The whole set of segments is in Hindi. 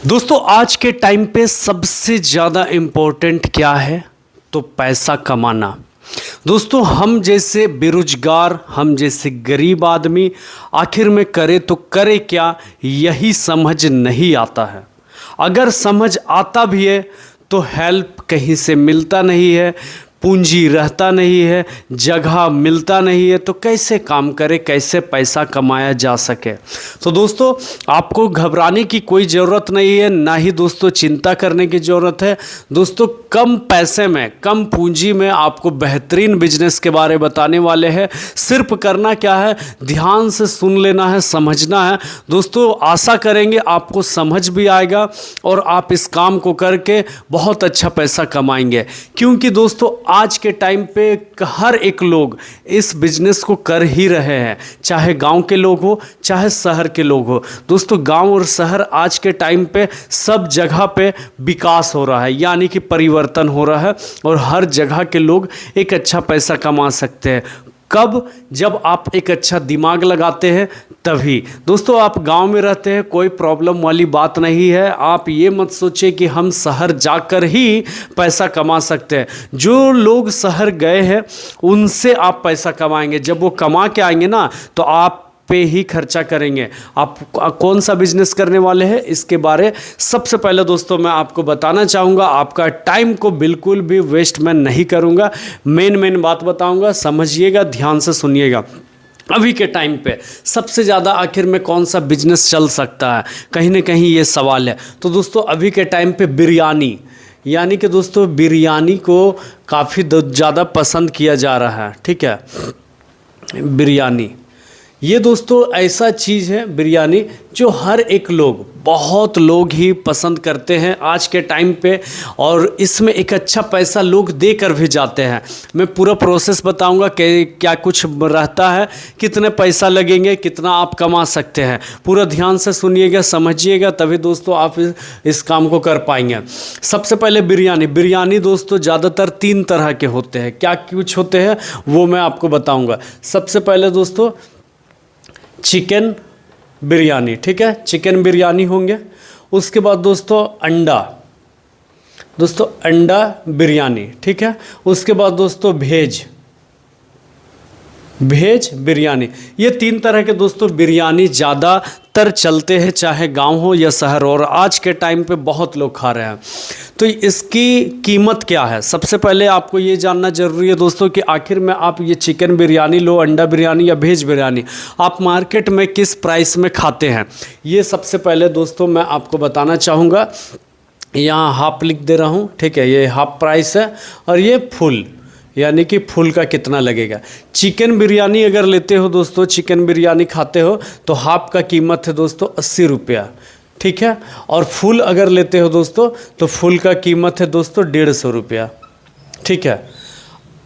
दोस्तों आज के टाइम पे सबसे ज़्यादा इम्पोर्टेंट क्या है? तो पैसा कमाना। दोस्तों हम जैसे बेरोजगार, हम जैसे गरीब आदमी आखिर में करे तो करे क्या, यही समझ नहीं आता है। अगर समझ आता भी है तो हेल्प कहीं से मिलता नहीं है, पूंजी रहता नहीं है, जगह मिलता नहीं है, तो कैसे काम करे, कैसे पैसा कमाया जा सके। तो दोस्तों आपको घबराने की कोई ज़रूरत नहीं है, ना ही दोस्तों चिंता करने की ज़रूरत है। दोस्तों कम पैसे में, कम पूंजी में आपको बेहतरीन बिजनेस के बारे में बताने वाले हैं। सिर्फ करना क्या है, ध्यान से सुन लेना है, समझना है। दोस्तों आशा करेंगे आपको समझ भी आएगा और आप इस काम को करके बहुत अच्छा पैसा कमाएंगे, क्योंकि दोस्तों आज के टाइम पे हर एक लोग इस बिजनेस को कर ही रहे हैं, चाहे गांव के लोग हो चाहे शहर के लोग हो। दोस्तों गांव और शहर आज के टाइम पे सब जगह पे विकास हो रहा है, यानी कि परिवर्तन हो रहा है और हर जगह के लोग एक अच्छा पैसा कमा सकते हैं। कब? जब आप एक अच्छा दिमाग लगाते हैं तभी। दोस्तों आप गांव में रहते हैं, कोई प्रॉब्लम वाली बात नहीं है। आप ये मत सोचें कि हम शहर जाकर ही पैसा कमा सकते हैं। जो लोग शहर गए हैं उनसे आप पैसा कमाएंगे। जब वो कमा के आएंगे ना तो आप पे ही खर्चा करेंगे। आप कौन सा बिजनेस करने वाले हैं इसके बारे सबसे पहले दोस्तों मैं बताना चाहूँगा। आपका टाइम को बिल्कुल भी वेस्ट मैं नहीं करूँगा, मेन बात बताऊँगा, समझिएगा, ध्यान से सुनिएगा। अभी के टाइम पे सबसे ज़्यादा आखिर में कौन सा बिजनेस चल सकता है, कहीं ना कहीं ये सवाल है। तो दोस्तों अभी के टाइम पे बिरयानी, यानी कि दोस्तों बिरयानी को काफ़ी ज़्यादा पसंद किया जा रहा है। ठीक है, बिरयानी ये दोस्तों ऐसा चीज़ है बिरयानी जो हर एक लोग, बहुत लोग ही पसंद करते हैं आज के टाइम पे, और इसमें एक अच्छा पैसा लोग देकर भी जाते हैं। मैं पूरा प्रोसेस बताऊंगा कि क्या कुछ रहता है, कितने पैसा लगेंगे, कितना आप कमा सकते हैं। पूरा ध्यान से सुनिएगा, समझिएगा, तभी दोस्तों आप इस काम को कर पाएंगे। सबसे पहले बिरयानी दोस्तों ज़्यादातर 3 तरह के होते हैं। क्या कुछ होते हैं वो मैं आपको बताऊँगा। सबसे पहले दोस्तों चिकन बिरयानी, ठीक है, चिकन बिरयानी होंगे। उसके बाद दोस्तों अंडा बिरयानी, ठीक है। उसके बाद दोस्तों भेज बिरयानी। ये 3 तरह के दोस्तों बिरयानी ज़्यादातर चलते हैं, चाहे गांव हो या शहर हो, और आज के टाइम पे बहुत लोग खा रहे हैं। तो इसकी कीमत क्या है, सबसे पहले आपको ये जानना ज़रूरी है दोस्तों कि आखिर में आप ये चिकन बिरयानी लो, अंडा बिरयानी या भेज बिरयानी, आप मार्केट में किस प्राइस में खाते हैं। ये सबसे पहले दोस्तों मैं आपको बताना चाहूँगा। यहाँ हाफ लिख दे रहा हूँ, ठीक है, ये हाफ प्राइस है, और ये फुल, यानी कि फुल का कितना लगेगा। चिकन बिरयानी अगर लेते हो दोस्तों, चिकन बिरयानी खाते हो तो हाफ का कीमत है दोस्तों 80 रुपया, ठीक है। और फुल अगर लेते हो दोस्तों तो फुल का कीमत है दोस्तों 150 रुपया, ठीक है।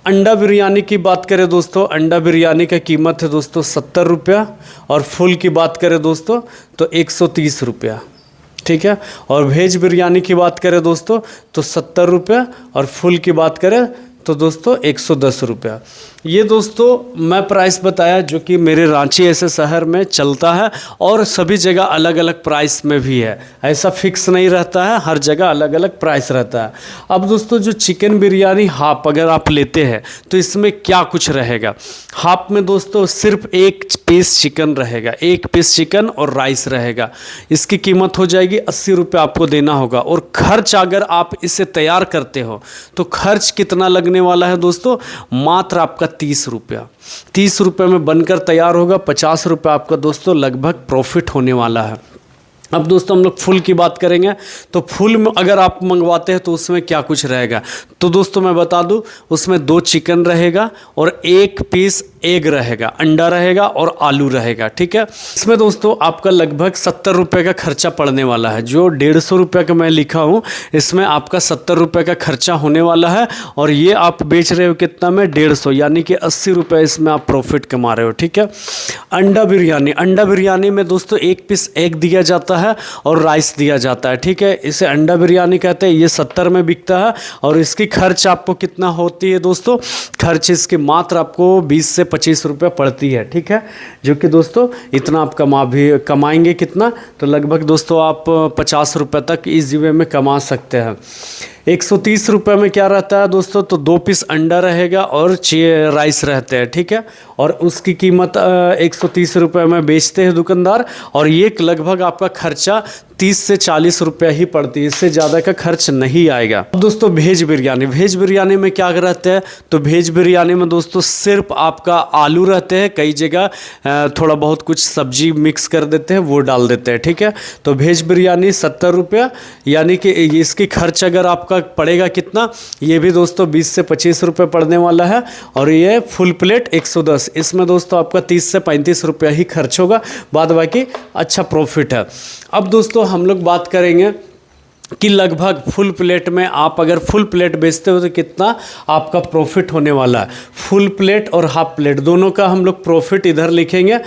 अंडा बिरयानी की बात करें दोस्तों, अंडा बिरयानी का कीमत है दोस्तों 70 रुपया, और फुल की बात करें दोस्तों तो 130 रुपया, ठीक है। और वेज बिरयानी की बात करें दोस्तों तो 70 रुपया, और फुल की बात करें तो दोस्तों 110 रुपया। ये दोस्तों मैं प्राइस बताया जो कि मेरे रांची ऐसे शहर में चलता है, और सभी जगह अलग अलग प्राइस में भी है, ऐसा फिक्स नहीं रहता है, हर जगह अलग अलग प्राइस रहता है। अब दोस्तों जो चिकन बिरयानी हाफ अगर आप लेते हैं तो इसमें क्या कुछ रहेगा। हाफ में दोस्तों सिर्फ 1 पीस चिकन रहेगा, 1 पीस चिकन और राइस रहेगा। इसकी कीमत हो जाएगी 80 रुपये आपको देना होगा। और खर्च अगर आप इसे तैयार करते हो तो खर्च कितना लगने वाला है दोस्तों, मात्र आपका 30 रुपया। 30 रुपये में बनकर तैयार होगा, 50 रुपये आपका दोस्तों लगभग प्रॉफिट होने वाला है। अब दोस्तों हम लोग फुल की बात करेंगे तो फुल में अगर आप मंगवाते हैं तो उसमें क्या कुछ रहेगा। तो दोस्तों मैं बता दूं, उसमें 2 चिकन रहेगा और 1 पीस एग रहेगा, अंडा रहेगा और आलू रहेगा, ठीक है। इसमें दोस्तों आपका लगभग 70 रुपये का खर्चा पड़ने वाला है। जो 150 रुपये का मैं लिखा हूँ इसमें आपका 70 रुपये का खर्चा होने वाला है, और ये आप बेच रहे हो कितना में, 150, यानी कि 80 रुपये इसमें आप प्रॉफिट कमा रहे हो, ठीक है। अंडा बिरयानी में दोस्तों 1 पीस एग दिया जाता है और राइस दिया जाता है, ठीक है। इसे अंडा बिरयानी कहते हैं। ये 70 में बिकता है, और इसकी खर्च आपको कितना होती है दोस्तों, खर्च इसके मात्र आपको 20 से 25 रुपये पड़ती है, ठीक है। जो कि दोस्तों इतना आप कमाएंगे कितना, तो लगभग दोस्तों आप 50 रुपये तक ईजी वे में कमा सकते हैं। 130 रुपये में क्या रहता है दोस्तों, तो 2 पीस अंडा रहेगा और 6 राइस रहते हैं, ठीक है। और उसकी कीमत 130 रुपये में बेचते हैं दुकानदार, और ये लगभग आपका खर्चा 30 से 40 रुपये ही पड़ती है, इससे ज़्यादा का खर्च नहीं आएगा। अब दोस्तों वेज बिरयानी में क्या रहता है, तो वेज बिरयानी में दोस्तों सिर्फ आपका आलू रहते हैं, कई जगह थोड़ा बहुत कुछ सब्जी मिक्स कर देते हैं, वो डाल देते हैं, ठीक है। तो वेज बिरयानी 70 रुपया, यानी कि इसकी खर्च अगर आपका पड़ेगा कितना, ये भी दोस्तों 20 से 25 रुपये पड़ने वाला है। और ये फुल प्लेट 110, इसमें दोस्तों आपका 30 से 35 रुपया ही खर्च होगा, बाद बाकी अच्छा प्रॉफिट है। अब दोस्तों हम लोग बात करेंगे कि लगभग फुल प्लेट में आप अगर फुल प्लेट बेचते हो तो कितना आपका प्रॉफिट होने वाला है। फुल प्लेट और हाफ प्लेट दोनों का हम लोग प्रॉफिट इधर लिखेंगे,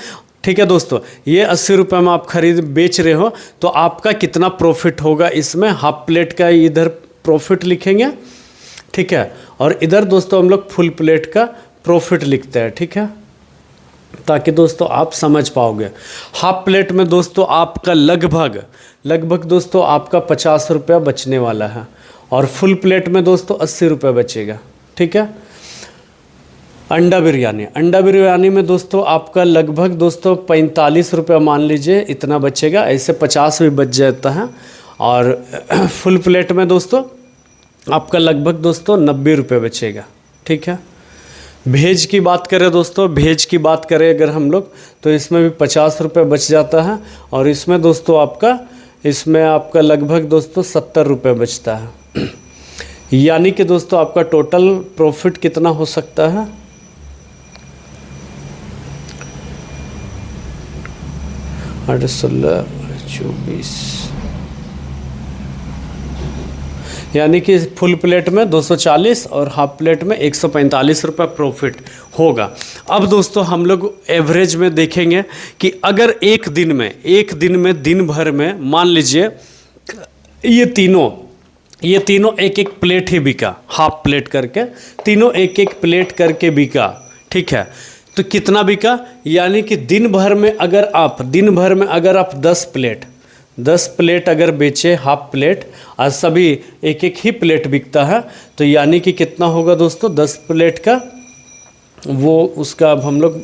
ठीक है दोस्तों। ये 80 रुपये में आप बेच रहे हो तो आपका कितना प्रॉफिट होगा इसमें, हाफ प्लेट का इधर प्रॉफिट लिखेंगे, ठीक है। और इधर दोस्तों हम लोग फुल प्लेट का प्रॉफिट लिखते हैं, ठीक है, ताकि दोस्तों आप समझ पाओगे। हाफ प्लेट में दोस्तों आपका लगभग दोस्तों आपका 50 रुपया बचने वाला है, और फुल प्लेट में दोस्तों 80 रुपये बचेगा, ठीक है। अंडा बिरयानी में दोस्तों आपका लगभग दोस्तों 45 रुपया मान लीजिए इतना बचेगा, ऐसे 50 भी बच जाता है। और फुल प्लेट में दोस्तों आपका लगभग दोस्तों 90 रुपये बचेगा, ठीक है। भेज की बात करें दोस्तों, अगर हम लोग, तो इसमें भी 50 रुपये बच जाता है, और इसमें दोस्तों आपका लगभग दोस्तों 70 रुपये बचता है। यानी कि दोस्तों आपका टोटल प्रॉफिट कितना हो सकता है, 16, 24, यानी कि फुल प्लेट में 240 और हाफ प्लेट में 145 रुपये प्रॉफिट होगा। अब दोस्तों हम लोग एवरेज में देखेंगे कि अगर एक दिन में दिन भर में मान लीजिए ये तीनों एक प्लेट ही बिका, हाफ प्लेट करके तीनों एक प्लेट करके बिका, ठीक है। तो कितना बिका, यानी कि दिन भर में अगर आप 10 प्लेट अगर बेचे हाफ प्लेट, और सभी एक ही प्लेट बिकता है, तो यानी कि कितना होगा दोस्तों 10 प्लेट का, वो उसका अब हम लोग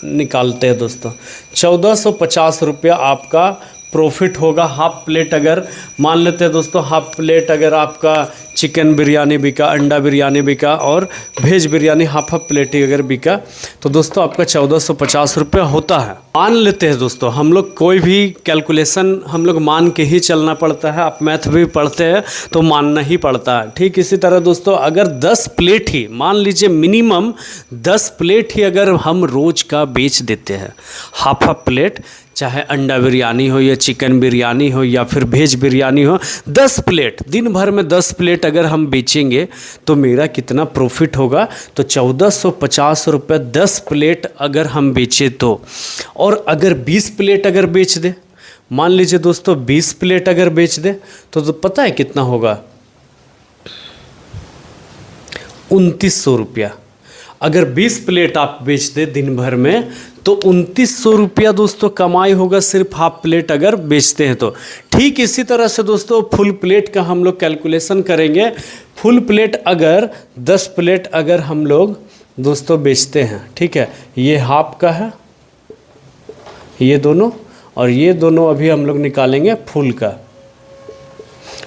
निकालते हैं दोस्तों, 1450 रुपया आपका प्रॉफिट होगा। हाफ प्लेट अगर मान लेते हैं दोस्तों, हाफ प्लेट अगर आपका चिकन बिरयानी बिका, अंडा बिरयानी बिका, और वेज बिरयानी हाफ प्लेट ही अगर बिका, तो दोस्तों आपका 1450 रुपये होता है। मान लेते हैं दोस्तों, हम लोग कोई भी कैलकुलेशन हम लोग मान के ही चलना पड़ता है। आप मैथ भी पढ़ते हैं तो मानना ही पड़ता है, ठीक इसी तरह दोस्तों अगर 10 प्लेट ही मान लीजिए, मिनिमम 10 प्लेट ही अगर हम रोज़ का बेच देते हैं, हाफ प्लेट, चाहे अंडा बिरयानी हो या चिकन बिरयानी हो या फिर वेज बिरयानी हो, 10 प्लेट दिन भर में 10 प्लेट अगर हम बेचेंगे तो मेरा कितना प्रॉफिट होगा, तो 1450 रुपये 10 प्लेट अगर हम बेचें तो। और अगर 20 प्लेट अगर बेच दे, मान लीजिए दोस्तों 20 प्लेट अगर बेच दे, तो पता है कितना होगा, 2900 रुपया। अगर 20 प्लेट आप बेच दे दिन भर में तो 2900 रुपया दोस्तों कमाई होगा, सिर्फ हाफ प्लेट अगर बेचते हैं तो। ठीक इसी तरह से दोस्तों फुल प्लेट का हम लोग कैलकुलेशन करेंगे। फुल प्लेट अगर 10 प्लेट अगर हम लोग दोस्तों बेचते हैं, ठीक है, ये हाफ का है ये दोनों, और ये दोनों अभी हम लोग निकालेंगे फुल का,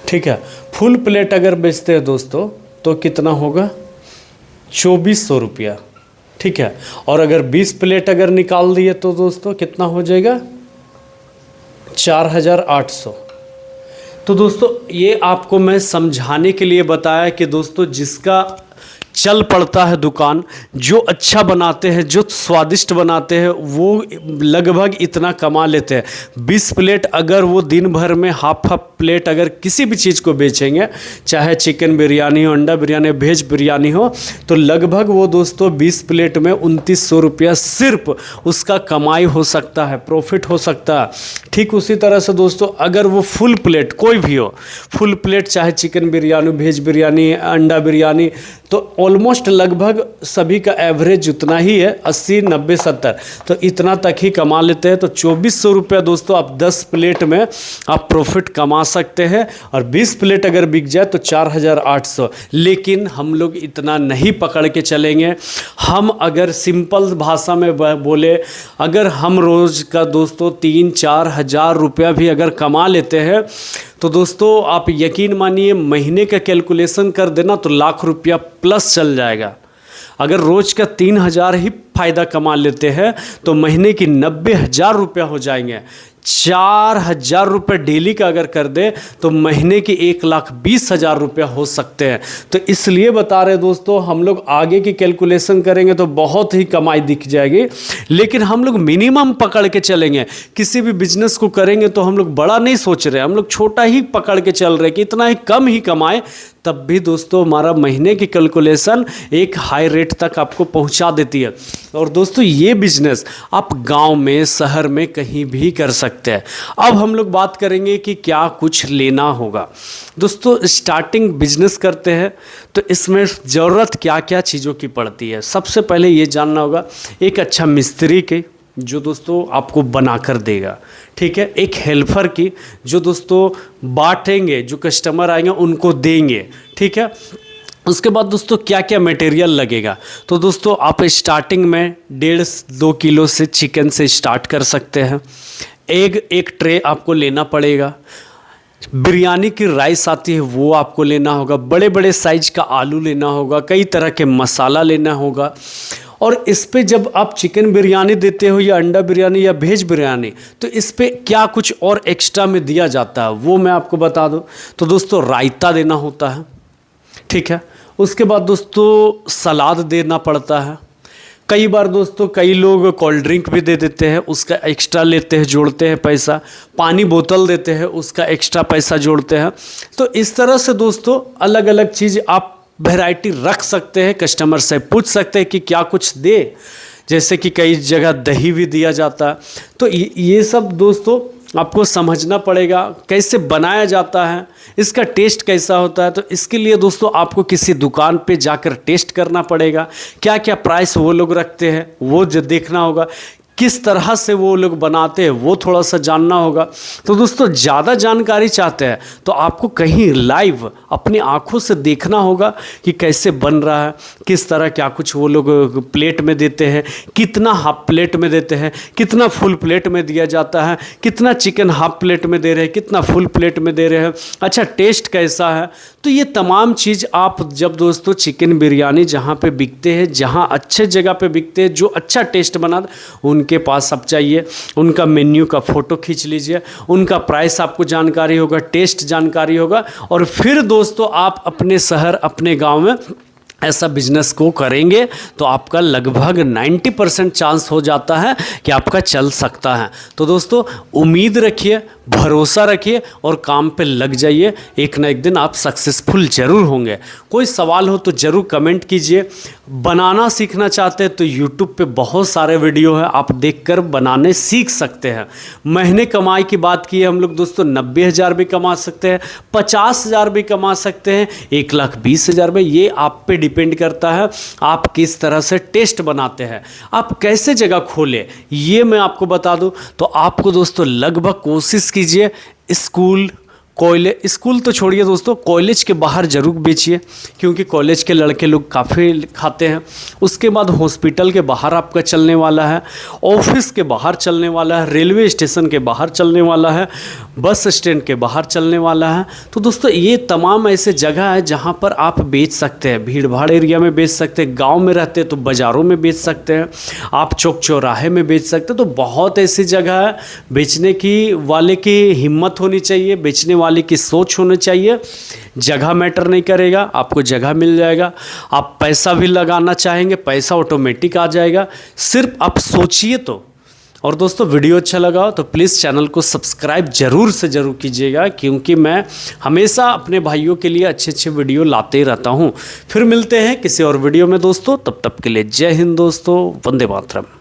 ठीक है। फुल प्लेट अगर बेचते हैं दोस्तों तो कितना होगा, 2400 रुपया, ठीक है। और अगर 20 प्लेट अगर निकाल दिए तो दोस्तों कितना हो जाएगा, 4800। तो दोस्तों ये आपको मैं समझाने के लिए बताया कि दोस्तों जिसका चल पड़ता है दुकान, जो अच्छा बनाते हैं, जो स्वादिष्ट बनाते हैं, वो लगभग इतना कमा लेते हैं। 20 प्लेट अगर वो दिन भर में हाफ प्लेट अगर किसी भी चीज़ को बेचेंगे, चाहे चिकन बिरयानी हो, अंडा बिरयानी, वेज बिरयानी हो, तो लगभग वो दोस्तों 20 प्लेट में 2900 रुपया सिर्फ उसका कमाई हो सकता है, प्रॉफिट हो सकता है। ठीक उसी तरह से दोस्तों अगर वो फुल प्लेट कोई भी हो, फुल प्लेट चाहे चिकन बिरयानी, वेज बिरयानी, अंडा बिरयानी, तो ऑलमोस्ट लगभग सभी का एवरेज उतना ही है, 80, 90, 70, तो इतना तक ही कमा लेते हैं। तो 2400 रुपया दोस्तों आप 10 प्लेट में आप प्रॉफिट कमा सकते हैं, और 20 प्लेट अगर बिक जाए तो 4800। लेकिन हम लोग इतना नहीं पकड़ के चलेंगे। हम अगर सिंपल भाषा में बोले, अगर हम रोज़ का दोस्तों 3-4 हज़ार रुपया भी अगर कमा लेते हैं तो दोस्तों आप यकीन मानिए महीने का कैलकुलेशन कर देना तो लाख रुपया प्लस चल जाएगा। अगर रोज़ का 3000 ही फ़ायदा कमा लेते हैं तो महीने की 90,000 रुपया हो जाएंगे। 4000 रुपये डेली का अगर कर दे तो महीने की 1,20,000 रुपया हो सकते हैं। तो इसलिए बता रहे दोस्तों, हम लोग आगे की कैलकुलेशन करेंगे तो बहुत ही कमाई दिख जाएगी, लेकिन हम लोग मिनिमम पकड़ के चलेंगे। किसी भी बिजनेस को करेंगे तो हम लोग बड़ा नहीं सोच रहे, हम लोग छोटा ही पकड़ के चल रहे कि इतना ही कम ही कमाए, तब भी दोस्तों हमारा महीने की कैलकुलेशन एक हाई रेट तक आपको पहुंचा देती है। और दोस्तों ये बिजनेस आप गांव में, शहर में कहीं भी कर सकते हैं। अब हम लोग बात करेंगे कि क्या कुछ लेना होगा। दोस्तों स्टार्टिंग बिजनेस करते हैं तो इसमें ज़रूरत क्या क्या चीज़ों की पड़ती है। सबसे पहले ये जानना होगा एक अच्छा मिस्त्री के, जो दोस्तों आपको बना कर देगा, ठीक है। एक हेल्पर की, जो दोस्तों बांटेंगे, जो कस्टमर आएंगे उनको देंगे, ठीक है। उसके बाद दोस्तों क्या क्या मटेरियल लगेगा, तो दोस्तों आप स्टार्टिंग में 1.5-2 किलो से चिकन से स्टार्ट कर सकते हैं। एक ट्रे आपको लेना पड़ेगा। बिरयानी की राइस आती है वो आपको लेना होगा। बड़े बड़े साइज का आलू लेना होगा। कई तरह के मसाला लेना होगा। और इस पे जब आप चिकन बिरयानी देते हो या अंडा बिरयानी या वेज बिरयानी, तो इस पे क्या कुछ और एक्स्ट्रा में दिया जाता है वो मैं आपको बता दूं। तो दोस्तों रायता देना होता है, ठीक है। उसके बाद दोस्तों सलाद देना पड़ता है। कई बार दोस्तों कई लोग कोल्ड ड्रिंक भी दे देते हैं, उसका एक्स्ट्रा लेते हैं, जोड़ते हैं पैसा। पानी बोतल देते हैं, उसका एक्स्ट्रा पैसा जोड़ते हैं। तो इस तरह से दोस्तों अलग अलग चीज़ आप वैरायटी रख सकते हैं। कस्टमर से पूछ सकते हैं कि क्या कुछ दे, जैसे कि कई जगह दही भी दिया जाता है। तो ये सब दोस्तों आपको समझना पड़ेगा कैसे बनाया जाता है, इसका टेस्ट कैसा होता है। तो इसके लिए दोस्तों आपको किसी दुकान पे जाकर टेस्ट करना पड़ेगा। क्या क्या प्राइस वो लोग रखते हैं वो जो देखना होगा। किस तरह से वो लोग बनाते हैं वो थोड़ा सा जानना होगा। तो दोस्तों ज़्यादा जानकारी चाहते हैं तो आपको कहीं लाइव अपनी आँखों से देखना होगा कि कैसे बन रहा है, किस तरह क्या कुछ वो लोग प्लेट में देते हैं, कितना हाफ प्लेट में देते हैं, कितना फुल प्लेट में दिया जाता है, कितना चिकन हाफ प्लेट में दे रहे हैं, कितना फुल प्लेट में दे रहे हैं, अच्छा टेस्ट कैसा है। तो ये तमाम चीज़ आप जब दोस्तों चिकन बिरयानी जहाँ पे बिकते हैं, जहाँ अच्छे जगह पे बिकते हैं, जो अच्छा टेस्ट बना उनके पास आप चाहिए, उनका मेन्यू का फ़ोटो खींच लीजिए, उनका प्राइस आपको जानकारी होगा, टेस्ट जानकारी होगा। और फिर दोस्तों आप अपने शहर, अपने गांव में ऐसा बिजनेस को करेंगे तो आपका लगभग 90% चांस हो जाता है कि आपका चल सकता है। तो दोस्तों उम्मीद रखिए, भरोसा रखिए और काम पे लग जाइए। एक ना एक दिन आप सक्सेसफुल ज़रूर होंगे। कोई सवाल हो तो ज़रूर कमेंट कीजिए। बनाना सीखना चाहते हैं तो यूट्यूब पे बहुत सारे वीडियो हैं, आप देखकर बनाने सीख सकते हैं। महीने कमाई की बात की है हम लोग दोस्तों, 90,000 भी कमा सकते हैं, 50,000 भी कमा सकते हैं, 1,20,000 भी। ये आप पे डिपेंड करता है आप किस तरह से टेस्ट बनाते हैं, आप कैसे जगह खोले, ये मैं आपको बता दूं। तो आपको दोस्तों लगभग कोशिश कीजिए स्कूल तो छोड़िए दोस्तों, कॉलेज के बाहर ज़रूर बेचिए, क्योंकि कॉलेज के लड़के लोग काफ़ी खाते हैं। उसके बाद हॉस्पिटल के बाहर आपका चलने वाला है, ऑफिस के बाहर चलने वाला है, रेलवे स्टेशन के बाहर चलने वाला है, बस स्टैंड के बाहर चलने वाला है। तो दोस्तों ये तमाम ऐसे जगह है जहाँ पर आप बेच सकते हैं। भीड़ भाड़ एरिया में बेच सकते हैं, गाँव में रहते हैं तो बाज़ारों में बेच सकते हैं, आप चौक चौराहे में बेच सकते हैं। तो बहुत ऐसी जगह है, बेचने की वाले की हिम्मत होनी चाहिए, बेचने वाले की सोच होनी चाहिए। जगह मैटर नहीं करेगा, आपको जगह मिल जाएगा। आप पैसा भी लगाना चाहेंगे, पैसा ऑटोमेटिक आ जाएगा, सिर्फ आप सोचिए तो। और दोस्तों वीडियो अच्छा लगा हो तो प्लीज़ चैनल को सब्सक्राइब ज़रूर से ज़रूर कीजिएगा, क्योंकि मैं हमेशा अपने भाइयों के लिए अच्छे अच्छे वीडियो लाते रहता हूँ। फिर मिलते हैं किसी और वीडियो में दोस्तों, तब तक के लिए जय हिंद दोस्तों, वंदे मातरम।